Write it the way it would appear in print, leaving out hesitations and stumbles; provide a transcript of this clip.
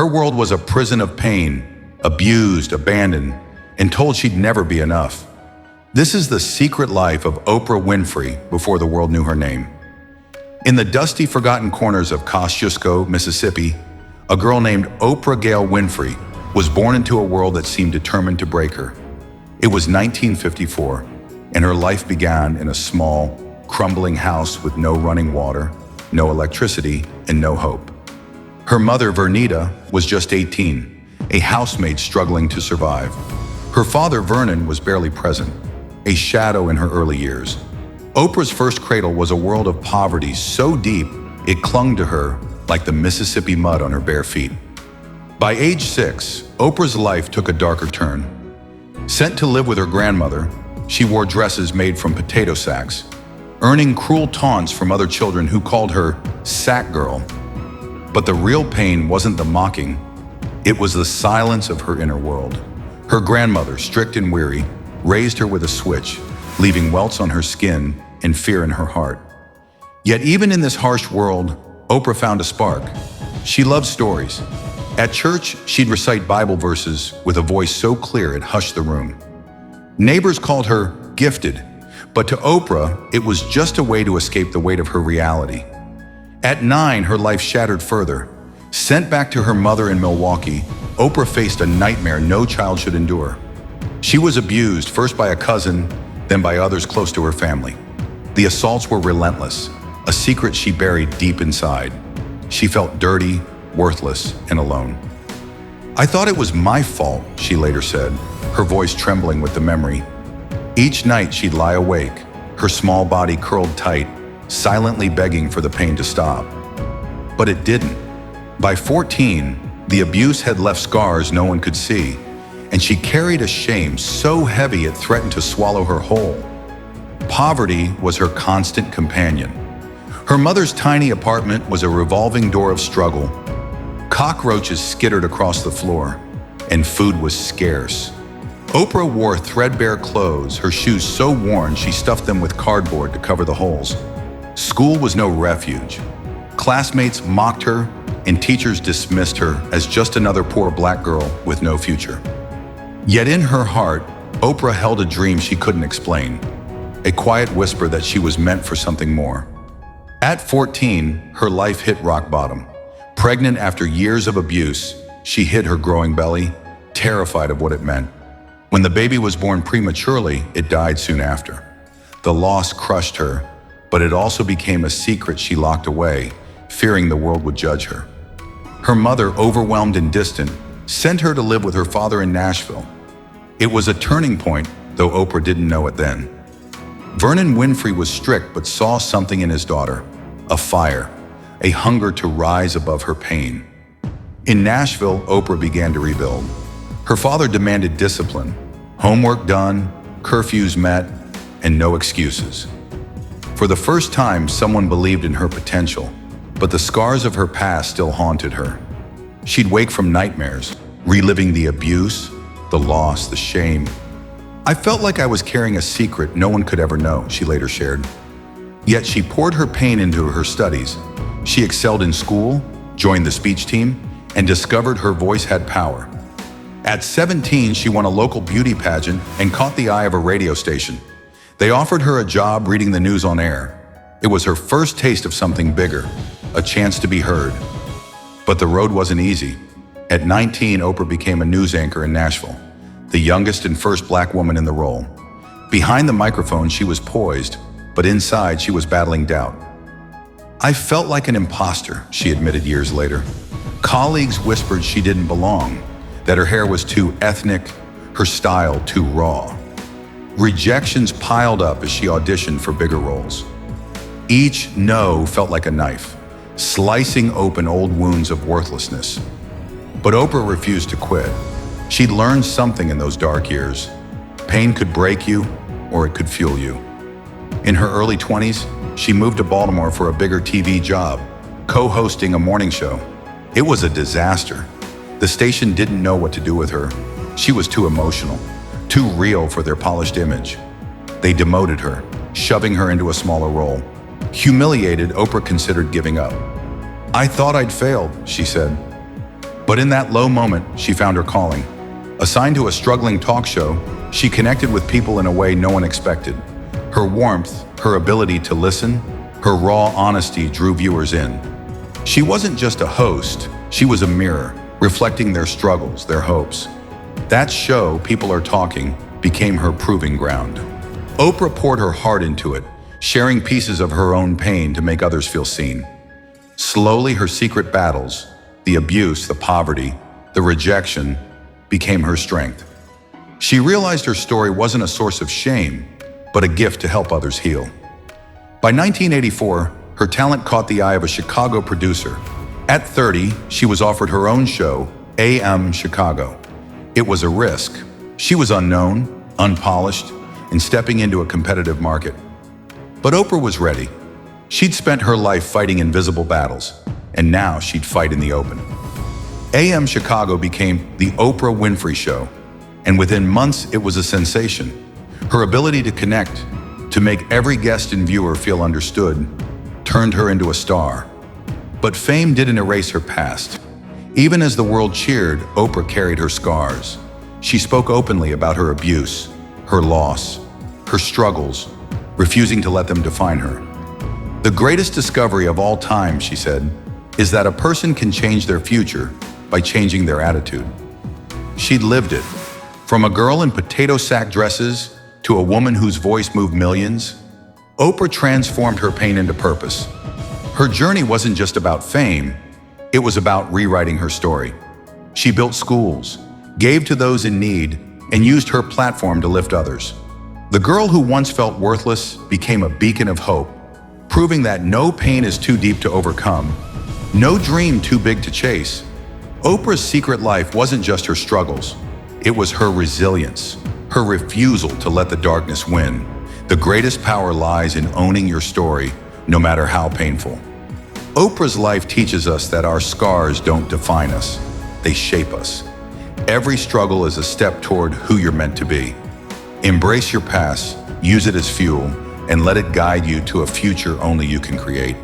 Her world was a prison of pain, abused, abandoned, and told she'd never be enough. This is the secret life of Oprah Winfrey before the world knew her name. In the dusty, forgotten corners of Kosciuszko, Mississippi, a girl named Oprah Gail Winfrey was born into a world that seemed determined to break her. It was 1954, and her life began in a small, crumbling house with no running water, no electricity, and no hope. Her mother, Vernita, was just 18, a housemaid struggling to survive. Her father, Vernon, was barely present, a shadow in her early years. Oprah's first cradle was a world of poverty so deep it clung to her like the Mississippi mud on her bare feet. By age 6, Oprah's life took a darker turn. Sent to live with her grandmother, she wore dresses made from potato sacks, earning cruel taunts from other children who called her sack girl. But the real pain wasn't the mocking, it was the silence of her inner world. Her grandmother, strict and weary, raised her with a switch, leaving welts on her skin and fear in her heart. Yet even in this harsh world, Oprah found a spark. She loved stories. At church, she'd recite Bible verses with a voice so clear it hushed the room. Neighbors called her gifted, but to Oprah, it was just a way to escape the weight of her reality. At 9, her life shattered further. Sent back to her mother in Milwaukee, Oprah faced a nightmare no child should endure. She was abused, first by a cousin, then by others close to her family. The assaults were relentless, a secret she buried deep inside. She felt dirty, worthless, and alone. "I thought it was my fault," she later said, her voice trembling with the memory. Each night she'd lie awake, her small body curled tight, silently begging for the pain to stop. But it didn't. By 14, the abuse had left scars no one could see, and she carried a shame so heavy it threatened to swallow her whole. Poverty was her constant companion. Her mother's tiny apartment was a revolving door of struggle. Cockroaches skittered across the floor, and food was scarce. Oprah wore threadbare clothes, her shoes so worn she stuffed them with cardboard to cover the holes. School was no refuge. Classmates mocked her, and teachers dismissed her as just another poor black girl with no future. Yet in her heart, Oprah held a dream she couldn't explain, a quiet whisper that she was meant for something more. At 14, her life hit rock bottom. Pregnant after years of abuse, she hid her growing belly, terrified of what it meant. When the baby was born prematurely, it died soon after. The loss crushed her, but it also became a secret she locked away, fearing the world would judge her. Her mother, overwhelmed and distant, sent her to live with her father in Nashville. It was a turning point, though Oprah didn't know it then. Vernon Winfrey was strict but saw something in his daughter, a fire, a hunger to rise above her pain. In Nashville, Oprah began to rebuild. Her father demanded discipline, homework done, curfews met, and no excuses. For the first time, someone believed in her potential, but the scars of her past still haunted her. She'd wake from nightmares, reliving the abuse, the loss, the shame. "I felt like I was carrying a secret no one could ever know," she later shared. Yet she poured her pain into her studies. She excelled in school, joined the speech team, and discovered her voice had power. At 17, she won a local beauty pageant and caught the eye of a radio station. They offered her a job reading the news on air. It was her first taste of something bigger, a chance to be heard. But the road wasn't easy. At 19, Oprah became a news anchor in Nashville, the youngest and first black woman in the role. Behind the microphone, she was poised, but inside she was battling doubt. "I felt like an imposter," she admitted years later. Colleagues whispered she didn't belong, that her hair was too ethnic, her style too raw. Rejections piled up as she auditioned for bigger roles. Each no felt like a knife, slicing open old wounds of worthlessness. But Oprah refused to quit. She'd learned something in those dark years. Pain could break you, or it could fuel you. In her early 20s, she moved to Baltimore for a bigger TV job, co-hosting a morning show. It was a disaster. The station didn't know what to do with her. She was too emotional, too real for their polished image. They demoted her, shoving her into a smaller role. Humiliated, Oprah considered giving up. "I thought I'd failed," she said. But in that low moment, she found her calling. Assigned to a struggling talk show, she connected with people in a way no one expected. Her warmth, her ability to listen, her raw honesty drew viewers in. She wasn't just a host, she was a mirror, reflecting their struggles, their hopes. That show, People Are Talking, became her proving ground. Oprah poured her heart into it, sharing pieces of her own pain to make others feel seen. Slowly, her secret battles, the abuse, the poverty, the rejection, became her strength. She realized her story wasn't a source of shame, but a gift to help others heal. By 1984, her talent caught the eye of a Chicago producer. At 30, she was offered her own show, AM Chicago. It was a risk. She was unknown, unpolished, and stepping into a competitive market. But Oprah was ready. She'd spent her life fighting invisible battles, and now she'd fight in the open. AM Chicago became the Oprah Winfrey Show, and within months it was a sensation. Her ability to connect, to make every guest and viewer feel understood, turned her into a star. But fame didn't erase her past. Even as the world cheered, Oprah carried her scars. She spoke openly about her abuse, her loss, her struggles, refusing to let them define her. The greatest discovery of all time, she said, is that a person can change their future by changing their attitude. She'd lived it. From a girl in potato sack dresses to a woman whose voice moved millions, Oprah transformed her pain into purpose. Her journey wasn't just about fame, it was about rewriting her story. She built schools, gave to those in need, and used her platform to lift others. The girl who once felt worthless became a beacon of hope, proving that no pain is too deep to overcome, no dream too big to chase. Oprah's secret life wasn't just her struggles, it was her resilience, her refusal to let the darkness win. The greatest power lies in owning your story, no matter how painful. Oprah's life teaches us that our scars don't define us, they shape us. Every struggle is a step toward who you're meant to be. Embrace your past, use it as fuel, and let it guide you to a future only you can create.